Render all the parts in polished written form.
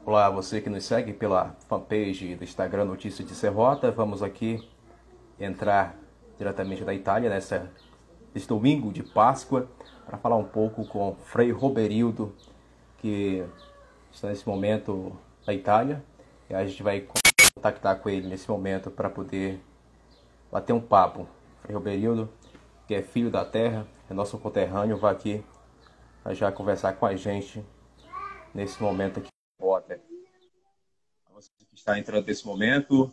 Olá, você que nos segue pela fanpage do Instagram Notícias de Serrota. Vamos aqui entrar diretamente da Itália nesse domingo de Páscoa para falar um pouco com Frei Roberildo, que está nesse momento na Itália. E a gente vai contactar com ele nesse momento para poder bater um papo. Frei Roberildo, que é filho da terra, é nosso conterrâneo, vai aqui já conversar com a gente nesse momento aqui. Você que está entrando nesse momento,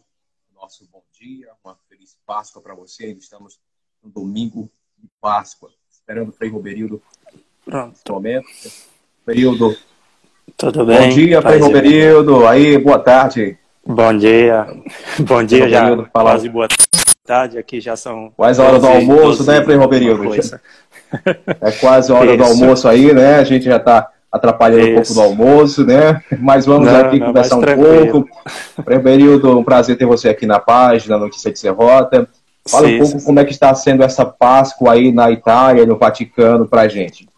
nosso bom dia, uma feliz Páscoa para você. Estamos no domingo de Páscoa, esperando o Frei Roberildo nesse momento. Roberildo, tudo bem? Bom dia, Frei Roberildo. Aí, boa tarde. Bom dia. Bom dia, já quase boa tarde. Aqui já são quase a hora do almoço, né, Frei Roberildo? É quase a hora do almoço aí, né? A gente já está atrapalhando um pouco do almoço, né? Mas vamos aqui conversar um pouco. Frei Roberildo, um prazer ter você aqui na página Notícia de Serrota. Fala um pouco como é que está sendo essa Páscoa aí na Itália, no Vaticano, para a gente.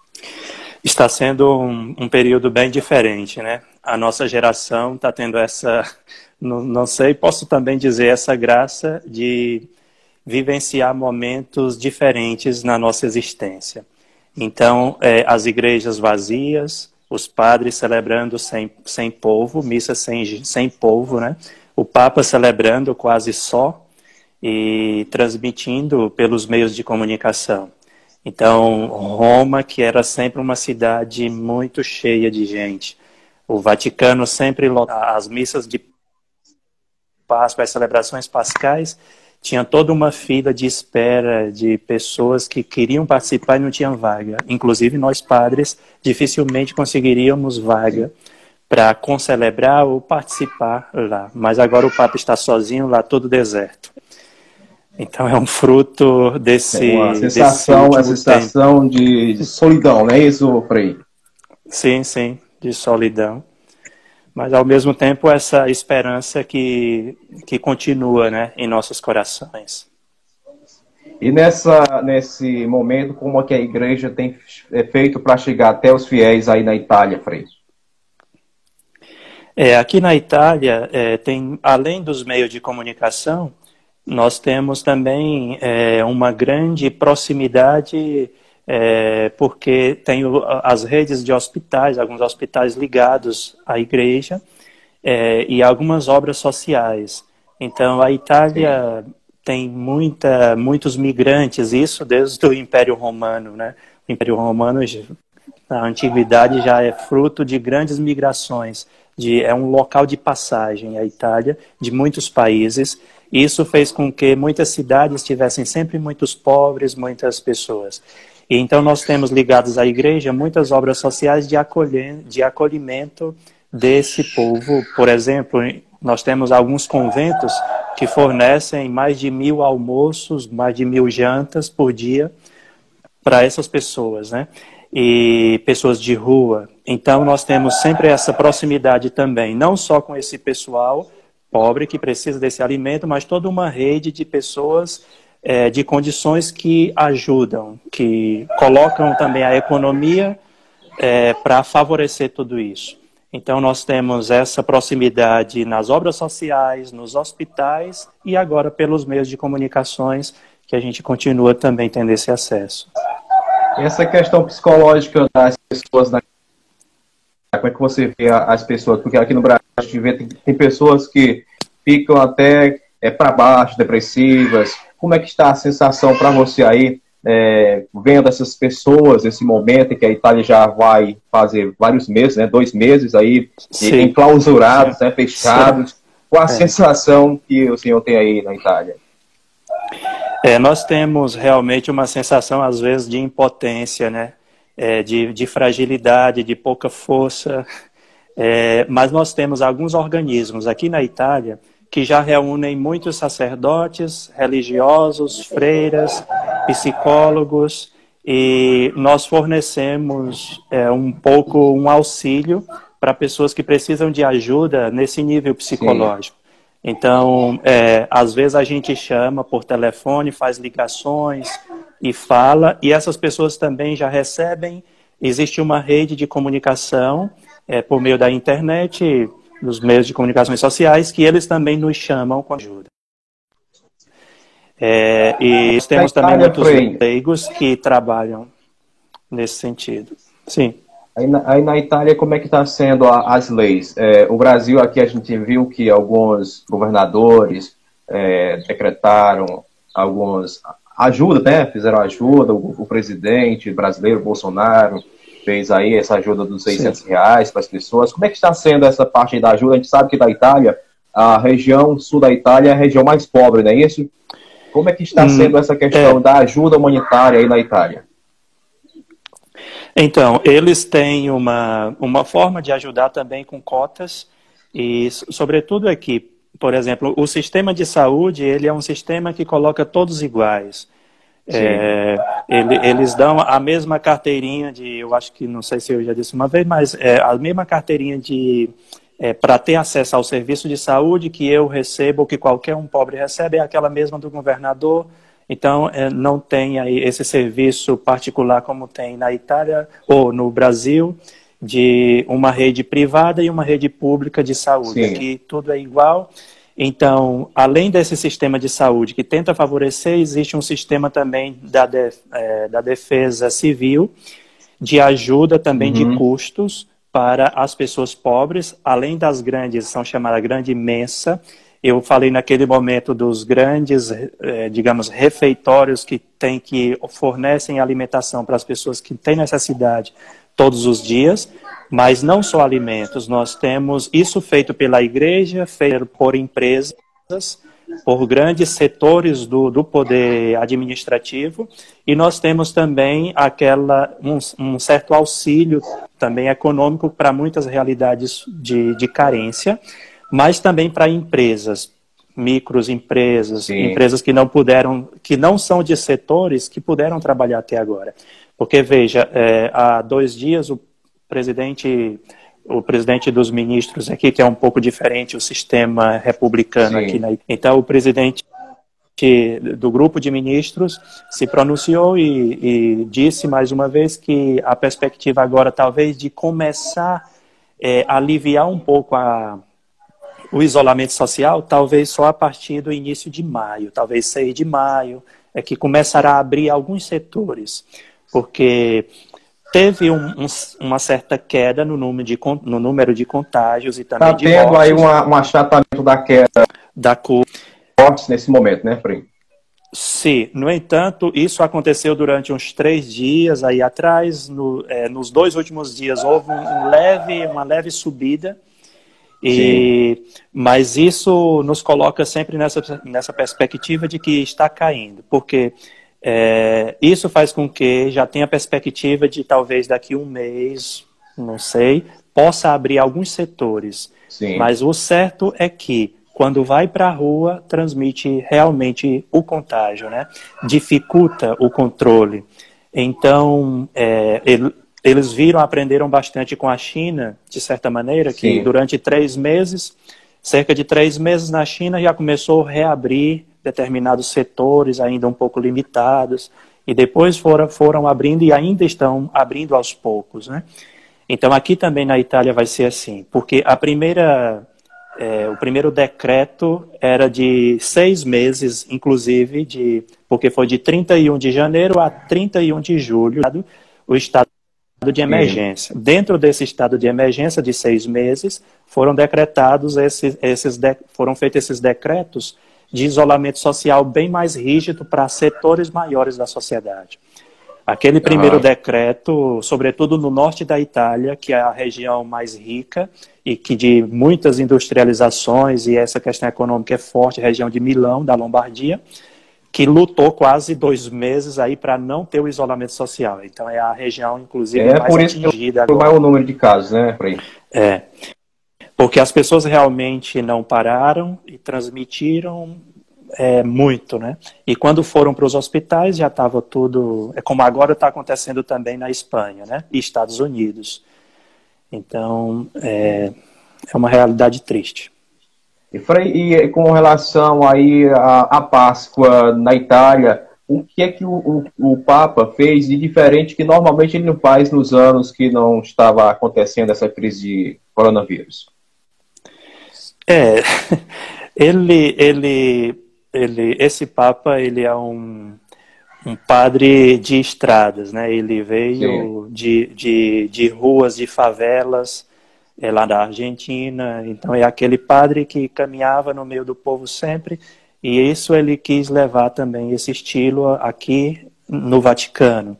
Está sendo um período bem diferente, né? A nossa geração está tendo essa, não sei, posso também dizer, essa graça de vivenciar momentos diferentes na nossa existência. Então, as igrejas vazias, os padres celebrando sem povo, missa sem povo, né? O Papa celebrando quase só e transmitindo pelos meios de comunicação. Então, Roma, que era sempre uma cidade muito cheia de gente. O Vaticano sempre lotava. As missas de Páscoa, as celebrações pascais, tinha toda uma fila de espera de pessoas que queriam participar e não tinham vaga. Inclusive, nós padres dificilmente conseguiríamos vaga para concelebrar ou participar lá. Mas agora o Papa está sozinho lá, todo deserto. Então é um fruto desse... Uma sensação de solidão, não é isso, Frei? Sim, sim, de solidão. Mas, ao mesmo tempo, essa esperança que continua, né, em nossos corações. E nesse momento, como é que a igreja tem feito para chegar até os fiéis aí na Itália, Frei? Aqui na Itália, tem, além dos meios de comunicação, nós temos também uma grande proximidade, porque tem as redes de hospitais, alguns hospitais ligados à igreja, e algumas obras sociais. Então, a Itália tem muitos migrantes, isso desde o Império Romano, né? O Império Romano, na antiguidade, já é fruto de grandes migrações, é um local de passagem, a Itália, de muitos países. Isso fez com que muitas cidades tivessem sempre muitos pobres, muitas pessoas. E então nós temos ligados à igreja muitas obras sociais de acolhimento desse povo. Por exemplo, nós temos alguns conventos que fornecem mais de 1000 almoços, mais de 1000 jantas por dia para essas pessoas, né? E pessoas de rua. Então nós temos sempre essa proximidade também, não só com esse pessoal pobre que precisa desse alimento, mas toda uma rede de pessoas de condições que ajudam, que colocam também a economia para favorecer tudo isso. Então nós temos essa proximidade nas obras sociais, nos hospitais e agora pelos meios de comunicações que a gente continua também tendo esse acesso. Essa questão psicológica das pessoas, como é que você vê as pessoas? Porque aqui no Brasil a gente vê tem pessoas que ficam até para baixo, depressivas. Como é que está a sensação para você aí, vendo essas pessoas, esse momento em que a Itália já vai fazer vários meses, né, 2 meses aí, enclausurados, né, fechados? Sim. Qual a sensação que o senhor tem aí na Itália? Nós temos realmente uma sensação, às vezes, de impotência, né? De fragilidade, de pouca força. Mas nós temos alguns organismos aqui na Itália que já reúnem muitos sacerdotes, religiosos, freiras, psicólogos, e nós fornecemos um auxílio para pessoas que precisam de ajuda nesse nível psicológico. Sim. Então, às vezes a gente chama por telefone, faz ligações e fala, e essas pessoas também já recebem. Existe uma rede de comunicação por meio da internet, dos meios de comunicações sociais, que eles também nos chamam com ajuda. E nós temos também muitos leigos que trabalham nesse sentido. Sim. Aí na Itália, como é que está sendo as leis? O Brasil, aqui a gente viu que alguns governadores decretaram algumas ajuda, né? Fizeram ajuda, o presidente brasileiro, Bolsonaro, fez aí essa ajuda dos R$ 600 para as pessoas. Como é que está sendo essa parte da ajuda? A gente sabe que da Itália, a região sul da Itália é a região mais pobre, não é isso? Como é que está sendo essa questão da ajuda humanitária aí na Itália? Então, eles têm uma forma de ajudar também com cotas e, sobretudo aqui, por exemplo, o sistema de saúde, ele é um sistema que coloca todos iguais. Eles dão a mesma carteirinha eu acho que, não sei se eu já disse uma vez, mas a mesma carteirinha para ter acesso ao serviço de saúde que eu recebo, ou que qualquer um pobre recebe, é aquela mesma do governador. Então, não tem aí esse serviço particular como tem na Itália ou no Brasil, de uma rede privada e uma rede pública de saúde. Sim. Aqui tudo é igual. Então, além desse sistema de saúde que tenta favorecer, existe um sistema também da defesa civil, de ajuda também de custos para as pessoas pobres, além das grandes, são chamadas grande mensa. Eu falei naquele momento dos grandes, digamos, refeitórios que fornecem alimentação para as pessoas que têm necessidade todos os dias, mas não só alimentos. Nós temos isso feito pela igreja, feito por empresas, por grandes setores do poder administrativo, e nós temos também um certo auxílio também econômico para muitas realidades de carência, mas também para empresas, microempresas, empresas que não são de setores que puderam trabalhar até agora. Porque, veja, há 2 dias o presidente dos ministros aqui, que é um pouco diferente o sistema republicano aqui. Então, o presidente do grupo de ministros se pronunciou e disse mais uma vez que a perspectiva agora talvez de começar a aliviar um pouco o isolamento social, talvez só a partir do início de maio, talvez 6 de maio, é que começará a abrir alguns setores, porque teve uma certa queda no número de contágios e também de mortes. Está tendo aí um achatamento da queda da mortes nesse momento, né, Frei? Sim, no entanto, isso aconteceu durante uns 3 dias aí atrás, nos 2 últimos dias houve uma leve subida, mas isso nos coloca sempre nessa perspectiva de que está caindo, porque isso faz com que já tenha a perspectiva de talvez daqui 1 mês, não sei, possa abrir alguns setores. Sim. Mas o certo é que quando vai para a rua, transmite realmente o contágio, né? Dificulta o controle. Então, eles aprenderam bastante com a China, de certa maneira, que durante 3 meses, cerca de 3 meses na China, já começou a reabrir determinados setores ainda um pouco limitados, e depois foram abrindo e ainda estão abrindo aos poucos, né? Então aqui também na Itália vai ser assim, porque o primeiro decreto era de 6 meses, inclusive, porque foi de 31 de janeiro a 31 de julho, o estado de emergência. Dentro desse estado de emergência de 6 meses, foram decretados foram feitos esses decretos de isolamento social bem mais rígido para setores maiores da sociedade. Aquele primeiro decreto, sobretudo no norte da Itália, que é a região mais rica e que de muitas industrializações e essa questão econômica é forte, região de Milão, da Lombardia, que lutou quase 2 meses aí para não ter o isolamento social. Então é a região, inclusive, mais por isso atingida agora. Por maior número de casos, né, Frei? Porque as pessoas realmente não pararam e transmitiram muito, né? E quando foram para os hospitais já estava tudo... como agora está acontecendo também na Espanha, né? E Estados Unidos. Então, é uma realidade triste. E, Frei, e com relação aí à Páscoa na Itália, o que é que o Papa fez de diferente que normalmente ele não faz nos anos que não estava acontecendo essa crise de coronavírus? É, esse Papa, ele é um padre de estradas, né? Ele Sim, veio de ruas, de favelas, lá da Argentina. Então é aquele padre que caminhava no meio do povo sempre, e isso ele quis levar também esse estilo aqui no Vaticano.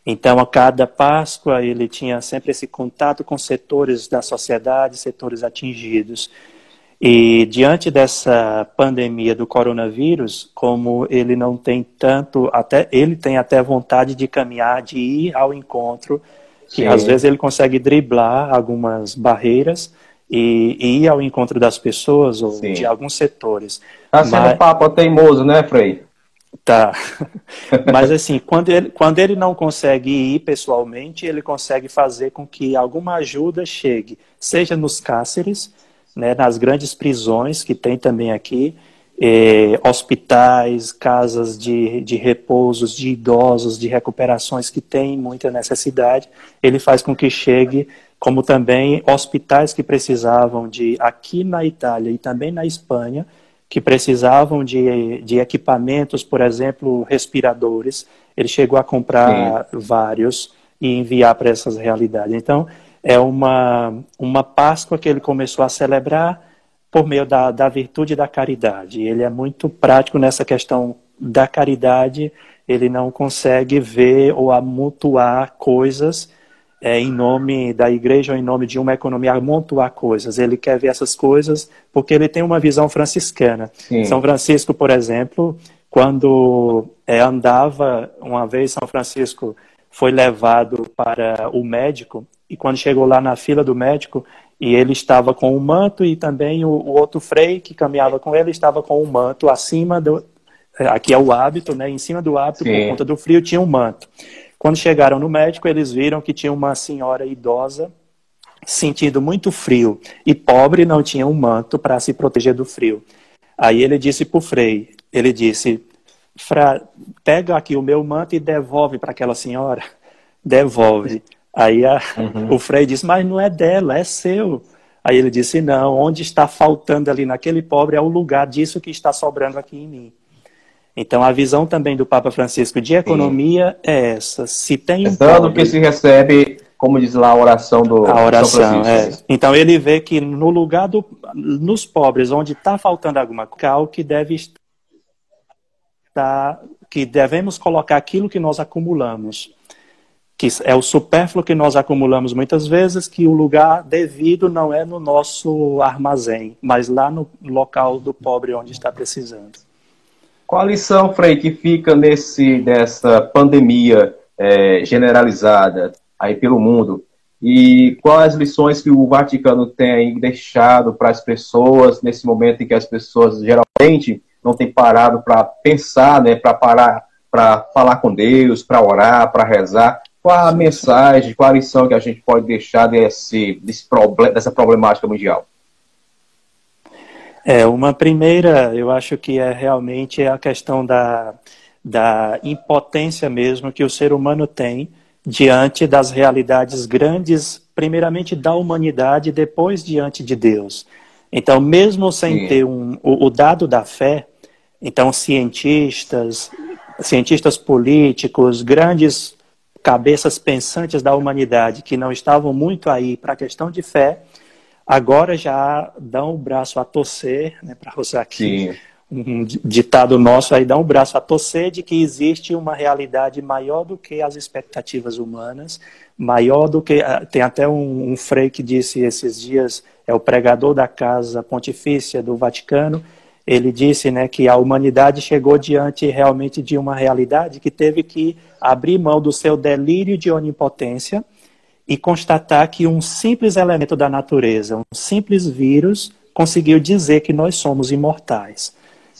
Então, a cada Páscoa, ele tinha sempre esse contato com setores da sociedade, setores atingidos. E diante dessa pandemia do coronavírus, como ele não tem tanto, até ele tem até vontade de caminhar, de ir ao encontro, que às sim, vezes ele consegue driblar algumas barreiras e ir ao encontro das pessoas ou de sim. alguns setores. Tá sendo Mas Papa teimoso, né, Frei? tá. Mas assim, quando ele não consegue ir pessoalmente, ele consegue fazer com que alguma ajuda chegue, seja nos cárceres, né, nas grandes prisões que tem também aqui, hospitais, casas de repousos de idosos, de recuperações que têm muita necessidade, ele faz com que chegue, como também hospitais que precisavam de, aqui na Itália e também na Espanha, que precisavam de equipamentos, por exemplo, respiradores. Ele chegou a Sim. comprar vários e enviar para essas realidades. Então, é uma Páscoa que ele começou a celebrar por meio da virtude da caridade. Ele é muito prático nessa questão da caridade, ele não consegue ver ou amontoar coisas em nome da igreja ou em nome de uma economia, amontoar coisas. Ele quer ver essas coisas porque ele tem uma visão franciscana. São Sim, Francisco, por exemplo, quando andava, uma vez São Francisco foi levado para o médico, e quando chegou lá na fila do médico, e ele estava com um manto, e também o outro frei que caminhava com ele estava com um manto acima do... Aqui é o hábito, né? Em cima do hábito, por sim. conta do frio, tinha um manto. Quando chegaram no médico, eles viram que tinha uma senhora idosa sentindo muito frio e pobre, não tinha um manto para se proteger do frio. Aí ele disse para o frei, ele disse, pega aqui o meu manto e devolve para aquela senhora. Devolve. Aí o Uhum. frei disse, mas não é dela, é seu. Aí ele disse, não, onde está faltando ali naquele pobre é o lugar disso que está sobrando aqui em mim. Então, a visão também do Papa Francisco de Sim. economia é essa. Se tem É um dando que pobre, se recebe, como diz lá a oração a de São oração Francisco, é é. isso? Então, ele vê que no lugar nos pobres, onde está faltando alguma coisa, que deve estar, que devemos colocar aquilo que nós acumulamos, que é o supérfluo que nós acumulamos muitas vezes, que o lugar devido não é no nosso armazém, mas lá no local do pobre onde está precisando. Qual a lição, Frei, que fica dessa pandemia generalizada aí pelo mundo? E quais as lições que o Vaticano tem aí deixado para as pessoas nesse momento em que as pessoas geralmente não têm parado para pensar, né, para parar para falar com Deus, para orar, para rezar? Qual a Sim, sim. mensagem, qual a lição que a gente pode deixar dessa problemática mundial? Uma primeira, eu acho que é realmente a questão da impotência mesmo que o ser humano tem diante das realidades grandes, primeiramente da humanidade, depois diante de Deus. Então, mesmo sem ter Sim, o dado da fé, então cientistas políticos, grandes cabeças pensantes da humanidade que não estavam muito aí para a questão de fé, agora já dão o braço a torcer, né, para usar aqui sim, um ditado nosso, aí dão o braço a torcer de que existe uma realidade maior do que as expectativas humanas, maior do que... Tem até um frei que disse esses dias, é o pregador da Casa Pontifícia do Vaticano, ele disse, né, que a humanidade chegou diante realmente de uma realidade que teve que abrir mão do seu delírio de onipotência e constatar que um simples elemento da natureza, um simples vírus, conseguiu dizer que nós somos imortais.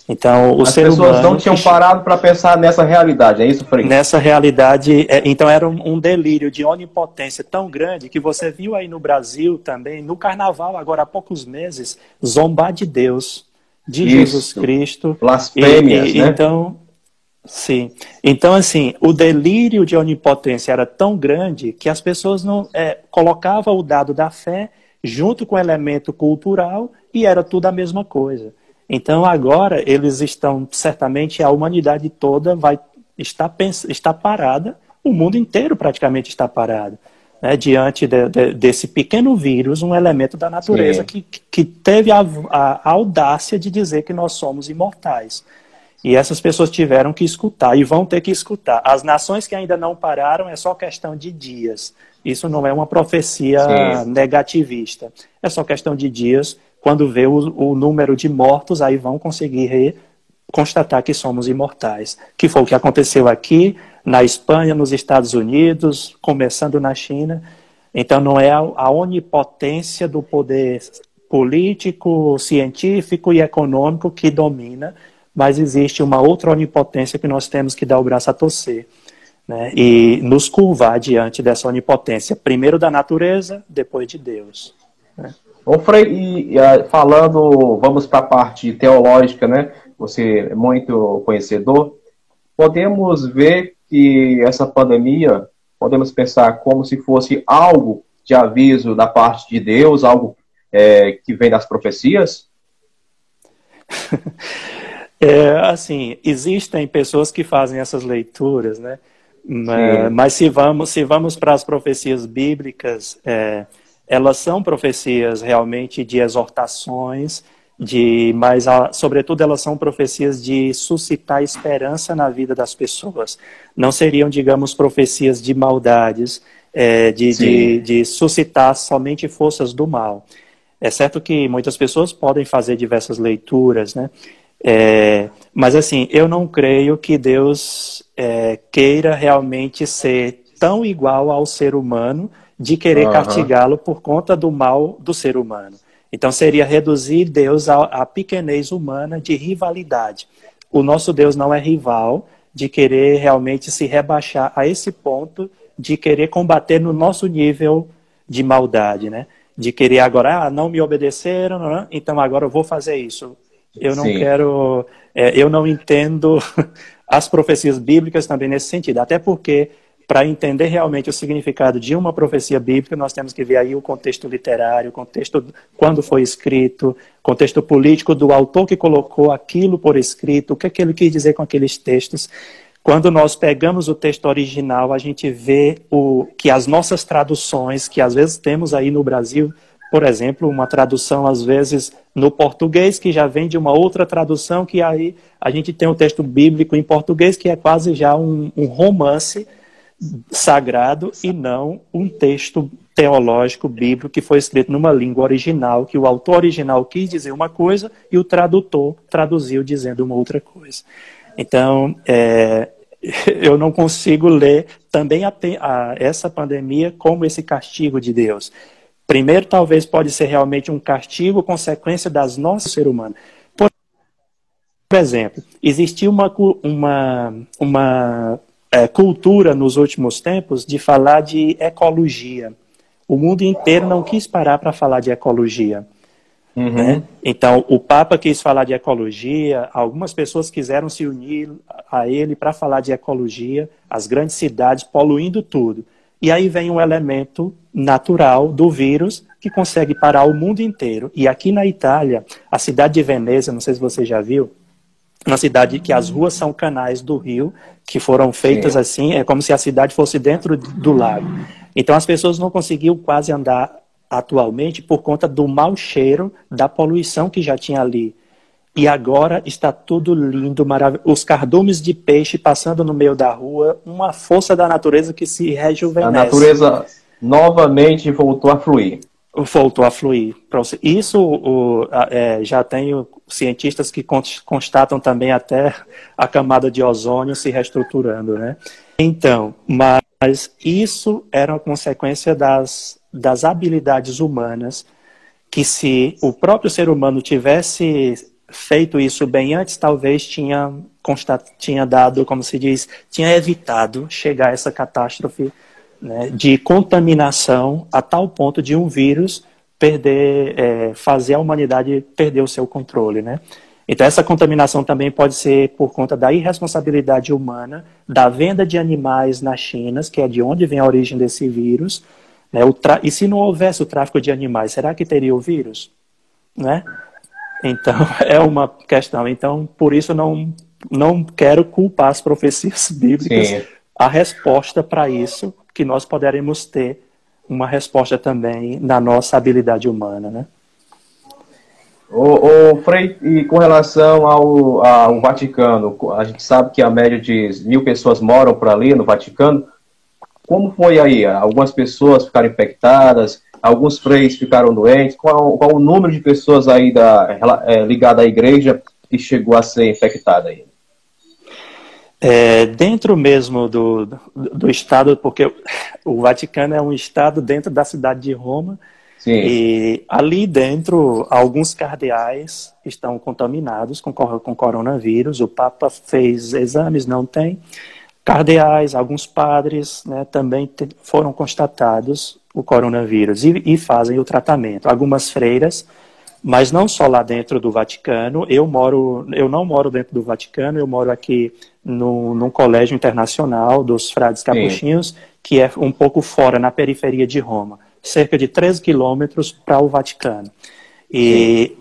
Então, o as ser pessoas não humano, tinham parado para pensar nessa realidade, é isso, Frei? nessa realidade, então era um delírio de onipotência tão grande que você viu aí no Brasil também, no carnaval, agora há poucos meses, zombar de Deus, de Jesus Isso. Cristo. Blasfêmias, né? Então, sim. Então, assim, o delírio de onipotência era tão grande que as pessoas não colocavam o dado da fé junto com o elemento cultural, e era tudo a mesma coisa. Então agora eles estão, certamente a humanidade toda vai estar parada, o mundo inteiro praticamente está parado, né, diante desse pequeno vírus, um elemento da natureza que teve a audácia de dizer que nós somos imortais. E essas pessoas tiveram que escutar e vão ter que escutar. As nações que ainda não pararam é só questão de dias. Isso não é uma profecia negativista. É só questão de dias. Quando vê o número de mortos, aí vão conseguir constatar que somos imortais. Que foi o que aconteceu aqui, na Espanha, nos Estados Unidos, começando na China. Então não é a onipotência do poder político, científico e econômico que domina, mas existe uma outra onipotência que nós temos que dar o braço a torcer, né? E nos curvar diante dessa onipotência, primeiro da natureza, depois de Deus, né? Ô Frei, falando, vamos para a parte teológica, né? Você é muito conhecedor. Podemos ver que essa pandemia, podemos pensar como se fosse algo de aviso da parte de Deus, algo que vem das profecias? Assim, existem pessoas que fazem essas leituras, né? Mas se vamos para as profecias bíblicas, elas são profecias realmente de exortações, mas sobretudo elas são profecias de suscitar esperança na vida das pessoas. Não seriam, digamos, profecias de maldades, de suscitar somente forças do mal. É certo que muitas pessoas podem fazer diversas leituras, né? Mas assim, eu não creio que Deus queira realmente ser tão igual ao ser humano de querer castigá-lo por conta do mal do ser humano. Então seria reduzir Deus à pequenez humana de rivalidade. O nosso Deus não é rival de querer realmente se rebaixar a esse ponto de querer combater no nosso nível de maldade, né? De querer agora, não me obedeceram, então agora eu vou fazer isso. Eu não quero, eu não entendo as profecias bíblicas também nesse sentido, até porque para entender realmente o significado de uma profecia bíblica, nós temos que ver aí o contexto literário, o contexto quando foi escrito, contexto político do autor que colocou aquilo por escrito, o que é que ele quis dizer com aqueles textos. Quando nós pegamos o texto original, a gente vê que as nossas traduções, que às vezes temos aí no Brasil, por exemplo, uma tradução às vezes no português, que já vem de uma outra tradução, que aí a gente tem o texto bíblico em português, que é quase já um romance sagrado e não um texto teológico bíblico que foi escrito numa língua original, que o autor original quis dizer uma coisa e o tradutor traduziu dizendo uma outra coisa. Então, eu não consigo ler também essa pandemia como esse castigo de Deus. Primeiro, talvez pode ser realmente um castigo, consequência das nossas ser humano. Por exemplo, existiu uma cultura nos últimos tempos de falar de ecologia. O mundo inteiro não quis parar para falar de ecologia. Né? Então, o Papa quis falar de ecologia, algumas pessoas quiseram se unir a ele para falar de ecologia, as grandes cidades poluindo tudo. E aí vem um elemento natural do vírus que consegue parar o mundo inteiro. E aqui na Itália, a cidade de Veneza, não sei se você já viu, uma cidade que as ruas são canais do rio, que foram feitas assim, é como se a cidade fosse dentro do lago. Então as pessoas não conseguiam quase andar atualmente por conta do mau cheiro da poluição que já tinha ali. E agora está tudo lindo, maravilhoso. Os cardumes de peixe passando no meio da rua, uma força da natureza que se rejuvenesce. A natureza novamente voltou a fluir. Voltou a fluir. Isso já tem cientistas que constatam também até a camada de ozônio se reestruturando, né? Então, mas isso era uma consequência das habilidades humanas, que se o próprio ser humano tivesse feito isso bem antes, talvez tinha dado, como se diz, tinha evitado chegar a essa catástrofe, né, de contaminação a tal ponto de um vírus fazer a humanidade perder o seu controle, né? Então essa contaminação também pode ser por conta da irresponsabilidade humana, da venda de animais na China, que é de onde vem a origem desse vírus, Né? E se não houvesse o tráfico de animais, será que teria o vírus? Né? Então, é uma questão. Então, por isso, não quero culpar as profecias bíblicas. Sim. A resposta para isso, que nós poderemos ter uma resposta também na nossa habilidade humana, né? Frei, e com relação ao Vaticano, a gente sabe que a média de 1.000 pessoas moram por ali no Vaticano. Como foi aí? Algumas pessoas ficaram infectadas, alguns freis ficaram doentes. Qual o número de pessoas aí ligada à igreja que chegou a ser infectada aí? Dentro mesmo do estado, porque o Vaticano é um estado dentro da cidade de Roma. Sim. E ali dentro, alguns cardeais estão contaminados com coronavírus. O Papa fez exames, não tem. Cardeais, alguns padres, né, também foram constatados o coronavírus e fazem o tratamento. Algumas freiras, mas não só lá dentro do Vaticano. Eu não moro dentro do Vaticano, eu moro aqui num colégio internacional dos frades capuchinhos, sim, que é um pouco fora, na periferia de Roma. Cerca de 13 quilômetros para o Vaticano. E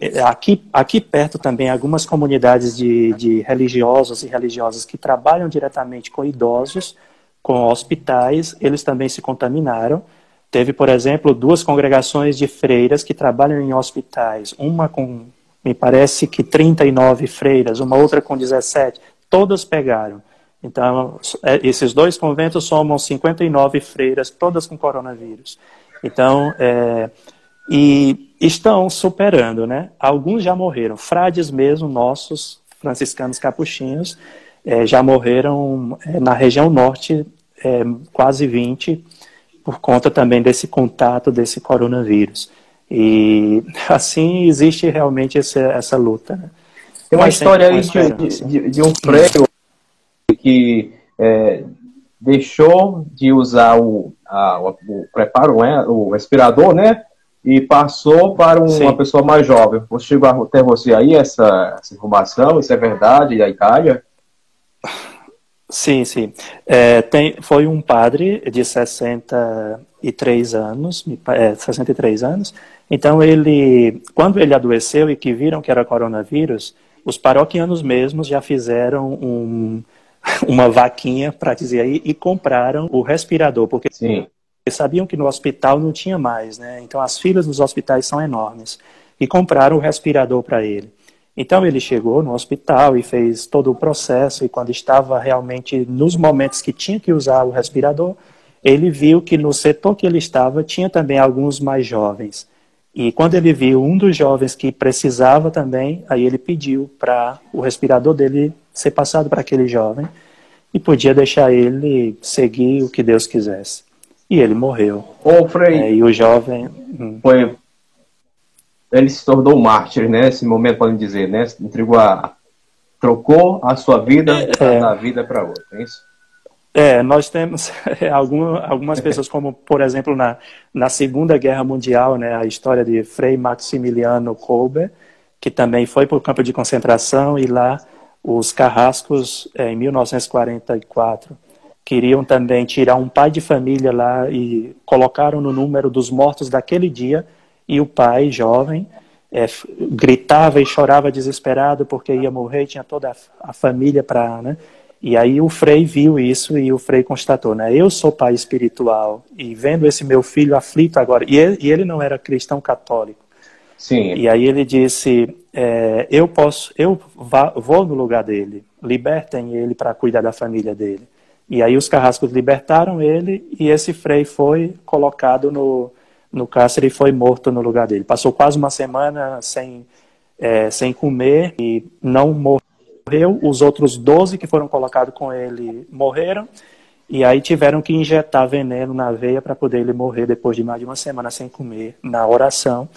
aqui perto também algumas comunidades de religiosos e religiosas que trabalham diretamente com idosos, com hospitais, eles também se contaminaram. Teve, por exemplo, 2 congregações de freiras que trabalham em hospitais, uma com, me parece que 39 freiras, uma outra com 17, todas pegaram. Então, esses 2 conventos somam 59 freiras, todas com coronavírus. Então, e estão superando, né? Alguns já morreram. Frades mesmo, nossos, franciscanos capuchinhos, já morreram na região norte, quase 20, por conta também desse contato desse coronavírus. E assim existe realmente essa luta. Né? Tem uma história aí de um freio que deixou de usar o preparo, né, o respirador, né, e passou para uma pessoa mais jovem. Chegou até você aí essa informação? Isso é verdade da Itália? Sim, sim. Foi um padre de 63 anos, 63 anos. Então, quando ele adoeceu e que viram que era coronavírus, os paroquianos mesmos já fizeram uma vaquinha, para dizer aí, e compraram o respirador, porque sim, eles sabiam que no hospital não tinha mais, né? Então as filas nos hospitais são enormes. E compraram o respirador para ele. Então ele chegou no hospital e fez todo o processo, e quando estava realmente nos momentos que tinha que usar o respirador, ele viu que no setor que ele estava tinha também alguns mais jovens. E quando ele viu um dos jovens que precisava também, aí ele pediu para o respirador dele ser passado para aquele jovem e podia deixar ele seguir o que Deus quisesse. E ele morreu. Frei, e o jovem... Ele se tornou mártir, né? Nesse momento, podem dizer, né? Trocou a sua vida da vida para outra, é isso? Nós temos algumas pessoas, como, por exemplo, na Segunda Guerra Mundial, né, a história de Frei Maximiliano Kolbe, que também foi para o campo de concentração, e lá os carrascos, em 1944, queriam também tirar um pai de família lá e colocaram no número dos mortos daquele dia, e o pai, jovem, gritava e chorava desesperado porque ia morrer, tinha toda a família para... Né? E aí o Frei viu isso e o Frei constatou, né? Eu sou pai espiritual e vendo esse meu filho aflito agora, e ele não era cristão católico. Sim. E aí ele disse, eu vou no lugar dele, libertem ele para cuidar da família dele. E aí os carrascos libertaram ele e esse Frei foi colocado no cárcere e foi morto no lugar dele. Passou quase uma semana sem comer e não morreu. Os outros 12 que foram colocados com ele morreram, e aí tiveram que injetar veneno na veia para poder ele morrer depois de mais de uma semana sem comer, na oração,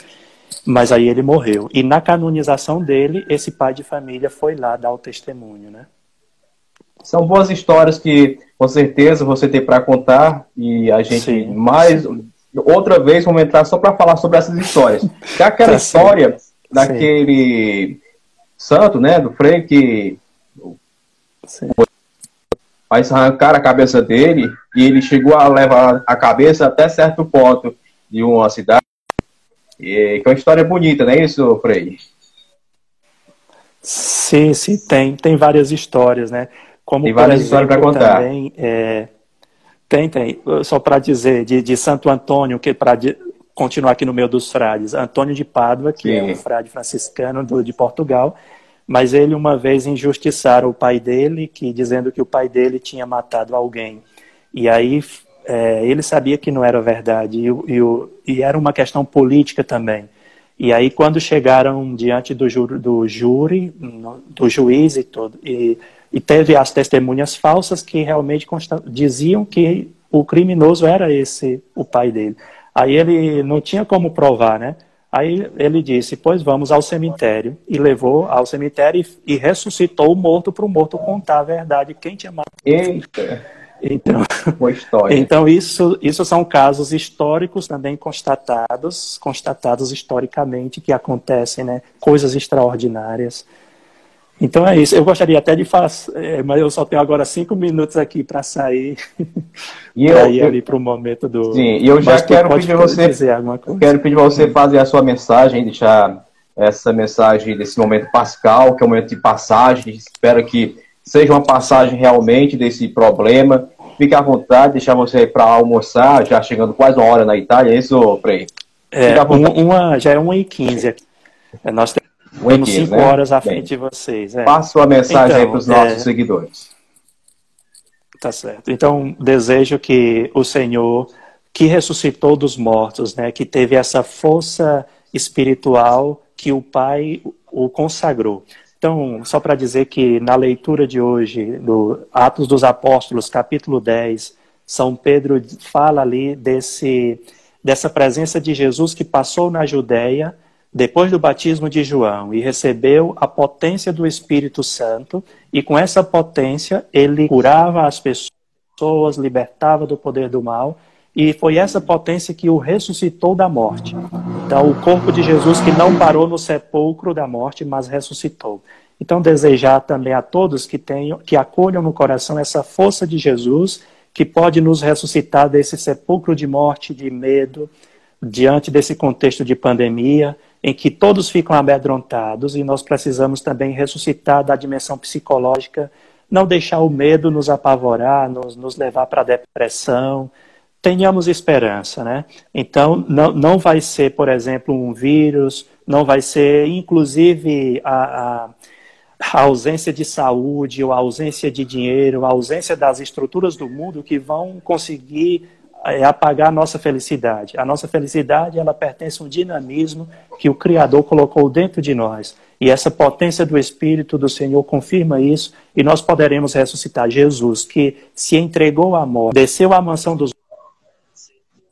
mas aí ele morreu. E na canonização dele, esse pai de família foi lá dar o testemunho, né? São boas histórias que, com certeza, você tem para contar, e a gente outra vez vamos entrar só para falar sobre essas histórias. Que é aquela história daquele... santo, né, do Frei que mas arrancaram a cabeça dele e ele chegou a levar a cabeça até certo ponto de uma cidade. E que é uma história bonita, não é isso, Frei? Sim, sim, tem várias histórias, né? Como, Tem várias histórias para contar. Também, tem. Só para dizer, de Santo Antônio, que para continuar aqui no meio dos frades, Antônio de Pádua, que Sim. é um frade franciscano de Portugal, mas ele uma vez injustiçaram o pai dele, dizendo que o pai dele tinha matado alguém. E aí ele sabia que não era verdade, e era uma questão política também. E aí quando chegaram diante do júri, do juiz e tudo, e teve as testemunhas falsas que realmente diziam que o criminoso era o pai dele. Aí ele não tinha como provar, né? Aí ele disse, pois vamos ao cemitério, e levou ao cemitério e ressuscitou o morto para o morto contar a verdade, quem tinha matado. Eita! Então isso são casos históricos também constatados historicamente, que acontecem, né? Coisas extraordinárias. Então é isso. Eu gostaria até de fazer, mas eu só tenho agora 5 minutos aqui para sair e ir ali para o momento do... Sim, e eu já quero pedir você, para você fazer a sua mensagem, deixar essa mensagem desse momento pascal, que é um momento de passagem. Espero que seja uma passagem realmente desse problema. Fique à vontade, deixar você para almoçar, já chegando quase 1 hora na Itália, é isso, Frei? Já é 1h15 aqui. Nós temos 5 horas à frente de vocês. Passo a mensagem aí para os nossos seguidores. Tá certo. Então, desejo que o Senhor, que ressuscitou dos mortos, né, que teve essa força espiritual que o Pai o consagrou. Então, só para dizer que na leitura de hoje, do Atos dos Apóstolos, capítulo 10, São Pedro fala ali dessa presença de Jesus que passou na Judéia depois do batismo de João e recebeu a potência do Espírito Santo, e com essa potência ele curava as pessoas, libertava do poder do mal, e foi essa potência que o ressuscitou da morte. Então, o corpo de Jesus que não parou no sepulcro da morte, mas ressuscitou. Então, desejar também a todos que acolham no coração essa força de Jesus, que pode nos ressuscitar desse sepulcro de morte, de medo, diante desse contexto de pandemia, em que todos ficam amedrontados, e nós precisamos também ressuscitar da dimensão psicológica, não deixar o medo nos apavorar, nos levar para a depressão. Tenhamos esperança, né? Então, não vai ser, por exemplo, um vírus, não vai ser, inclusive, a ausência de saúde, ou a ausência de dinheiro, a ausência das estruturas do mundo que vão conseguir apagar a nossa felicidade. A nossa felicidade, ela pertence a um dinamismo que o Criador colocou dentro de nós. E essa potência do Espírito do Senhor confirma isso, e nós poderemos ressuscitar Jesus, que se entregou à morte, desceu à mansão dos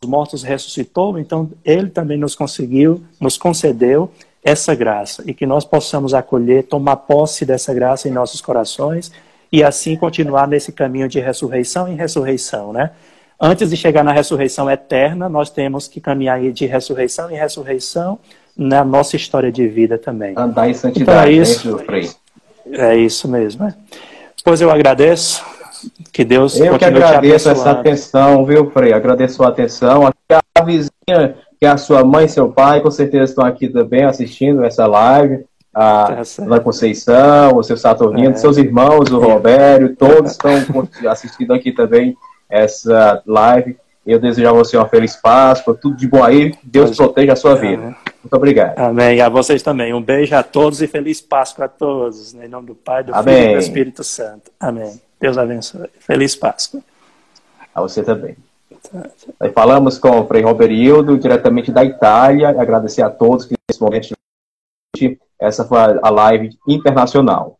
mortos, ressuscitou, então ele também nos concedeu essa graça, e que nós possamos acolher, tomar posse dessa graça em nossos corações, e assim continuar nesse caminho de ressurreição em ressurreição, né? Antes de chegar na ressurreição eterna, nós temos que caminhar de ressurreição em ressurreição na nossa história de vida também. Andar em santidade, então é isso, é isso mesmo. Né? Pois eu agradeço, que Deus continue te abençoando. Eu que agradeço essa atenção, viu, Frei? Agradeço a atenção. A vizinha, que é a sua mãe e seu pai, com certeza estão aqui também assistindo essa live. A Dona Conceição, o seu Saturnino, seus irmãos, o Robério, todos estão assistindo aqui também essa live. Eu desejo a você uma feliz Páscoa, tudo de bom aí, Deus proteja a sua vida. Muito obrigado. Amém. E a vocês também. Um beijo a todos e feliz Páscoa a todos. Em nome do Pai, do Filho e do Espírito Santo. Amém. Deus abençoe. Feliz Páscoa. A você também. Aí falamos com o Frei Roberildo, diretamente da Itália. Agradecer a todos que nesse momento essa foi a live internacional.